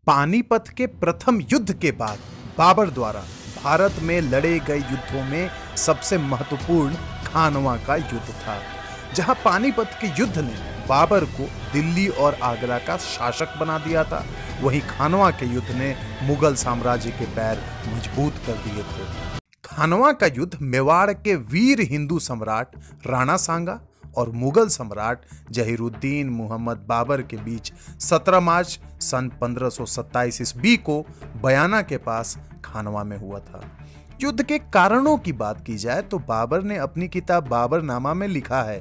पानीपत के प्रथम युद्ध के बाद बाबर द्वारा भारत में लड़े गए युद्धों में सबसे महत्वपूर्ण खानवा का युद्ध था, जहां पानीपत के युद्ध ने बाबर को दिल्ली और आगरा का शासक बना दिया था। वहीं खानवा के युद्ध ने मुगल साम्राज्य के पैर मजबूत कर दिए थे। खानवा का युद्ध मेवाड़ के वीर हिंदू सम्राट राणा सांगा और मुगल सम्राट जहीरुद्दीन मोहम्मद बाबर के बीच 17 मार्च सन 1527 ईस्वी को बयाना के पास खानवा में हुआ था। युद्ध के कारणों की बात की जाए तो बाबर ने अपनी किताब बाबरनामा में लिखा है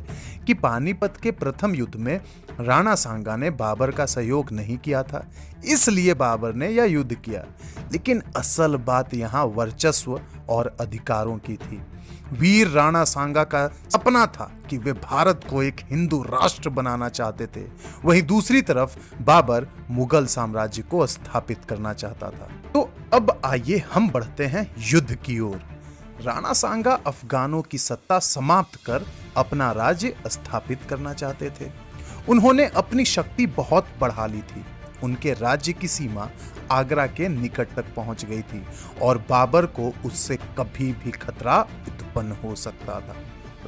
कि पानीपत के प्रथम युद्ध में राणा सांगा ने बाबर का सहयोग नहीं किया था, इसलिए बाबर ने यह युद्ध किया। लेकिन असल बात यहाँ वर्चस्व और अधिकारों की थी। वीर राणा सांगा का सपना था कि वे भारत को एक हिंदू राष्ट्र बनाना चाहते थे। वहीं दूसरी तरफ बाबर मुगल साम्राज्य को स्थापित करना चाहता था। तो अब आइए हम बढ़ते हैं युद्ध की ओर। राणा सांगा अफगानों की सत्ता समाप्त कर अपना राज्य स्थापित करना चाहते थे। उन्होंने अपनी शक्ति बहुत बढ़ा ली थी। उनके राज्य की सीमा आगरा के निकट तक पहुंच गई थी और बाबर को उससे कभी भी खतरा उत्पन्न हो सकता था।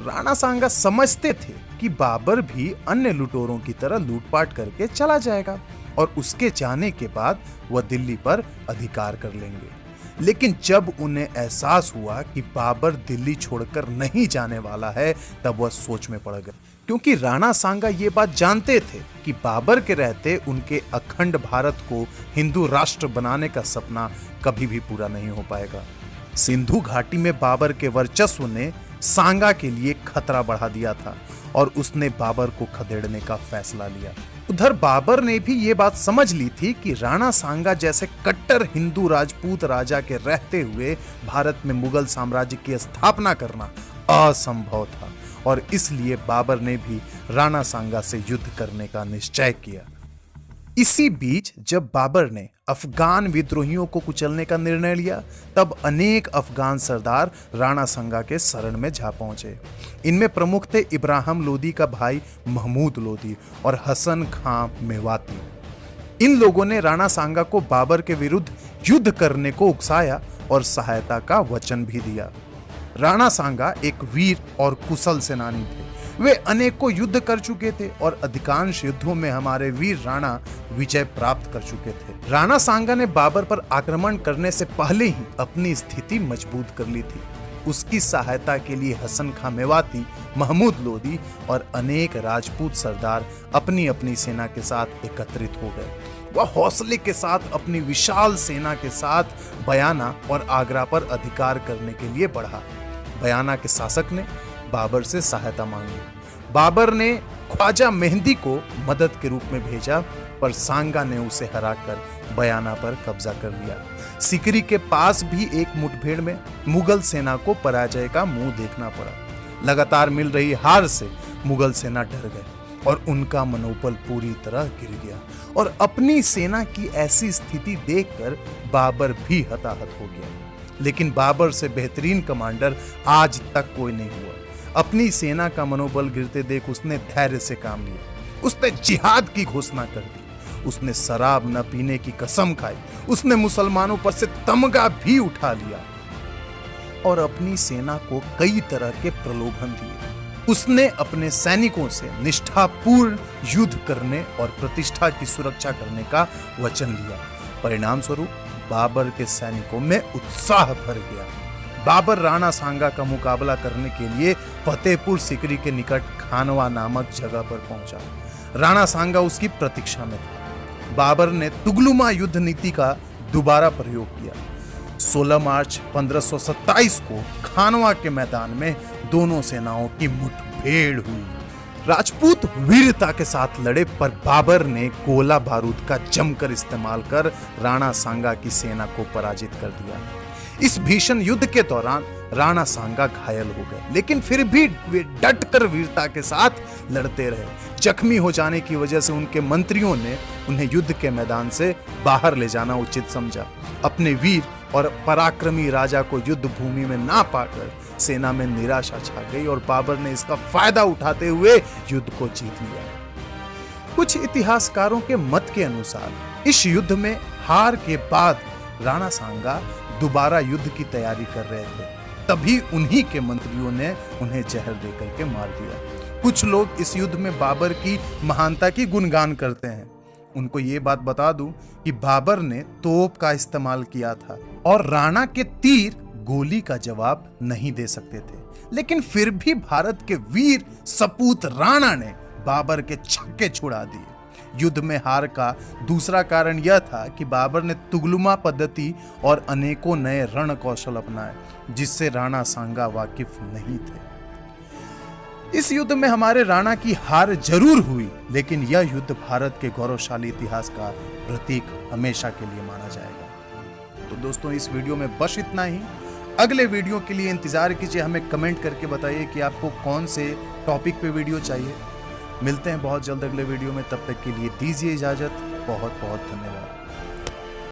राणा सांगा समझते थे कि बाबर भी अन्य लुटेरों की तरह लूटपाट करके चला जाएगा और उसके जाने के बाद वह दिल्ली पर अधिकार कर लेंगे। लेकिन जब उन्हें एहसास हुआ कि बाबर दिल्ली छोड़कर नहीं जाने वाला है, तब वह सोच में पड़ गए, क्योंकि राणा सांगा ये बात जानते थे कि बाबर के रहते उनके अखंड भारत को हिंदू राष्ट्र बनाने का सपना कभी भी पूरा नहीं हो पाएगा। सिंधु घाटी में बाबर के वर्चस्व ने सांगा के लिए खतरा बढ़ा दिया था और उसने बाबर को खदेड़ने का फैसला लिया। उधर बाबर ने भी ये बात समझ ली थी कि राणा सांगा जैसे कट्टर हिंदू राजपूत राजा के रहते हुए भारत में मुगल साम्राज्य की स्थापना करना असंभव था और इसलिए बाबर ने भी राणा सांगा से युद्ध करने का निश्चय किया। इसी बीच जब बाबर ने अफगान विद्रोहियों को कुचलने का निर्णय लिया, तब अनेक अफगान सरदार राणा सांगा के शरण में जा पहुंचे। इनमें प्रमुख थे इब्राहिम लोदी का भाई महमूद लोदी और हसन खां मेवाती। इन लोगों ने राणा सांगा को बाबर के विरुद्ध युद्ध करने को उकसाया और सहायता का वचन भी दिया। राणा सांगा एक वीर और कुशल सेनानी थे। वे अनेकों युद्ध कर चुके थे और अधिकांश युद्धों में हमारे वीर राणा विजय प्राप्त कर चुके थे। राणा सांगा ने बाबर पर आक्रमण करने से पहले ही अपनी स्थिति मजबूत कर ली थी। उसकी सहायता के लिए हसन खां मेवाती, महमूद लोदी और अनेक राजपूत सरदार अपनी अपनी सेना के साथ एकत्रित हो गए। वह हौसले के साथ अपनी विशाल सेना के साथ बयाना और आगरा पर अधिकार करने के लिए बढ़ा। बयाना के शासक ने बाबर से सहायता मांगी। बाबर ने ख्वाजा मेहंदी को मदद के रूप में भेजा, पर सांगा ने उसे हराकर बयाना पर कब्जा कर लिया। सिकरी के पास भी एक मुठभेड़ में मुगल सेना को पराजय का मुंह देखना पड़ा। लगातार मिल रही हार से मुगल सेना डर गए और उनका मनोबल पूरी तरह गिर गया और अपनी सेना की ऐसी स्थिति देखकर बाबर भी हताहत हो गया। लेकिन बाबर से बेहतरीन कमांडर आज तक कोई नहीं हुआ। अपनी सेना का मनोबल गिरते देख उसने धैर्य से काम लिया। उसने जिहाद की घोषणा कर दी। उसने शराब न पीने की कसम खाई। उसने मुसलमानों पर से तमगा भी उठा लिया और अपनी सेना को कई तरह के प्रलोभन दिए। उसने अपने सैनिकों से निष्ठापूर्ण युद्ध करने और प्रतिष्ठा की सुरक्षा करने का वचन लिया। परिणाम स्वरूप बाबर के सैनिकों में उत्साह भर गया। बाबर राणा सांगा का मुकाबला करने के लिए फतेहपुर सिकरी के निकट खानवा नामक जगह पर पहुंचा। राणा सांगा उसकी प्रतीक्षा में था। बाबर ने तुगलुमा युद्ध नीति का दोबारा प्रयोग किया। 16 मार्च 1527 को खानवा के मैदान में दोनों सेनाओं की मुठभेड़ हुई। राजपूत वीरता के साथ लड़े, पर बाबर ने गोला बारूद का जमकर इस्तेमाल कर राणा सांगा की सेना को पराजित कर दिया। इस भीषण युद्ध के दौरान राणा सांगा घायल हो गए, लेकिन फिर भी वे डटकर वीरता के साथ लड़ते रहे। जख्मी हो जाने की वजह से उनके मंत्रियों ने उन्हें युद्ध के मैदान से बाहर ले जाना उचित समझा। अपने वीर और पराक्रमी राजा को युद्ध भूमि में ना पाकर सेना में निराशा छा गई और बाबर ने इसका फायदा उठाते हुए युद्ध को जीत लिया। कुछ इतिहासकारों के मत के अनुसार इस युद्ध में हार के बाद राणा सांगा दोबारा युद्ध की तैयारी कर रहे थे, तभी उन्हीं के मंत्रियों ने उन्हें जहर देकर के मार दिया। कुछ लोग इस युद्ध में बाबर की महानता की गुणगान करते हैं। उनको ये बात बता दूं कि बाबर ने तोप का इस्तेमाल किया था और राणा के तीर गोली का जवाब नहीं दे सकते थे, लेकिन फिर भी भारत के वीर सपूत राणा ने बाबर के छक्के छुड़ा दिए। युद्ध में हार का दूसरा कारण यह था कि बाबर ने तुगलुमा पद्धति और अनेकों नए रण कौशल अपनाए, जिससे राणा सांगा वाकिफ नहीं थे। इस युद्ध में हमारे राणा की हार जरूर हुई, लेकिन यह युद्ध भारत के गौरवशाली इतिहास का प्रतीक हमेशा के लिए माना जाएगा। तो दोस्तों, इस वीडियो में बस इतना ही। अगले वीडियो के लिए इंतजार कीजिए। हमें कमेंट करके बताइए कि आपको कौन से टॉपिक पे वीडियो चाहिए। मिलते हैं बहुत जल्द अगले वीडियो में, तब तक के लिए दीजिए इजाजत। बहुत बहुत धन्यवाद।